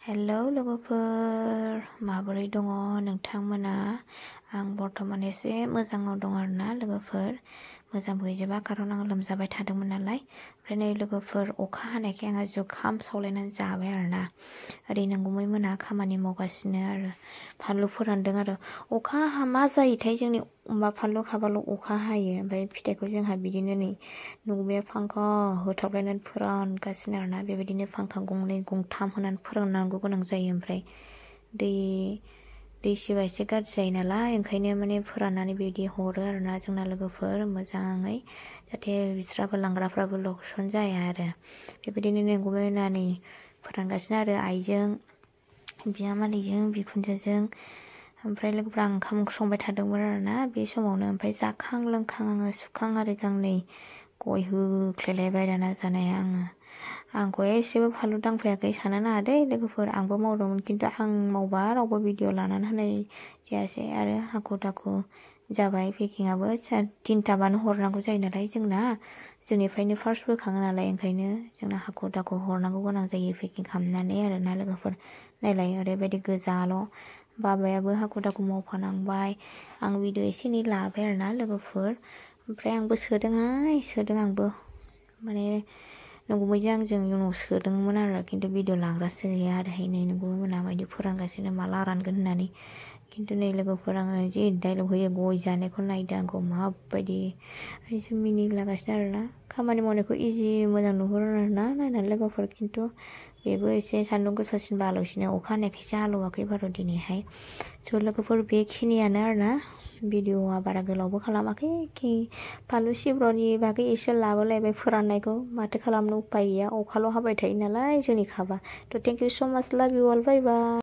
Hello लोगोफोर माबोरै दङ नोंथांमोना? आं बर्थमान एसे मोजाङाव दं आरोना लोगोफोर। मोजांबो गैजोबा खारन आं लोमजाबाय थादोंमोन नालाय। ओमफ्राय नै लोगोफोर अखा हानायखाय आङो जुखाम सावलायनानै जाबाय आरोना। ओरै नोंगुमै मोना खामानि मावगासिनो आरो फानलु फोरानदों आरो अखा मा जायोथाय जोंनि फानलु खाबाल' अखा हायो ओमफ्राय फिथाइखौ जोंहा बिदिनो नै नोंगुमैया फांखा होथाबलायनानै फोरानगासिनो आरोना। बेबायदिनो फांखा गंनै गंथाम होनानै फोराननांगौ गोनां जायो। ओमफ्राय दै सिबा एसे गाज्रि जायो नालाय ओंखायनो माने फोराननानै बिदि हरो आरोना जोंना लोगोफोर मोजाङै, जाहाथे बिस्राबो लांग्राफ्राबो लकसन जाया आरो। बेबायदिनो नोंगुमै मोना फोरानगासिनो आरो आइजों बिजामादैजों बिखुनजोजों। ओमफ्राय लोगोफ्रा आं ओंखाम ओंख्रि संबाय थादोंमोन आरोना बे समावनो। ओमफ्राय जाखां लोंखां आङो सुखां आरि गांनै गय होख्लायलायबाय दाना जानाया आं गया एसेबो फानलु दांफायाखै साननो नाङा दै लोगोफोर, आंबो मावदोंमोन खिन्थु आं मावबा रावबो भिडिअ लानानै होनाय जायासै आरो हाखु दाखु जाबाय। पेकिंआबो 3थाबानो हरनांगौ जायो नालाय जोंनिफ्रायनो फार्स्ट बोखाङो नालाय ओंखायनो जोंना हाखु दाखु हरनांगौ गोनां जायो पेकिं खालामनानै आरोना लोगोफोर। नायलाय ओरैबायदि गोजाल' बाबायाबो हाखु दाखु मावफानांबाय। आं भिडिअ एसे एनै लाबाय आरोना लोगोफोर। ओमफ्राय आंबो सोदों आंबो माने नोंगुमैजों आंजों उनाव सोदोंमोन आरो खिन्थु भिडिअ लाग्रासो गैया आरोहाय। नै नोंगुमै मोना बायदि फोरानगासिनो माला रानगोन होननानै। खिन्थु नै लोगोफोर आङो जि डाइलग होयो गय जानायखौ नायदो आंखौ माबायदि एसे मिनिलागासिनो आरोना। खामानि मावनायखौ इजि मोजां नुहुरो आरोना नायनानै लोगोफोर, खिन्थु बेबो एसे सान्दुं गोसासिनबा हालौसिनो। अखा हानायखायसो हालौवाखै बारु दिनैहाय। स' लोगोफोर बेखिनियानो आरोना। भिडिअआ बारा गोलावबो खालामाखै फानलु सिब्र'नि बागै एसे लाबोलायबाय फोराननायखौ, माथो खालामनो उफाय गैया अखाल' हाबाय थायो नालाय जोंनि खाबा। थ' थेंक इउ स' माच, लाभ इउ अल, बाय बाय।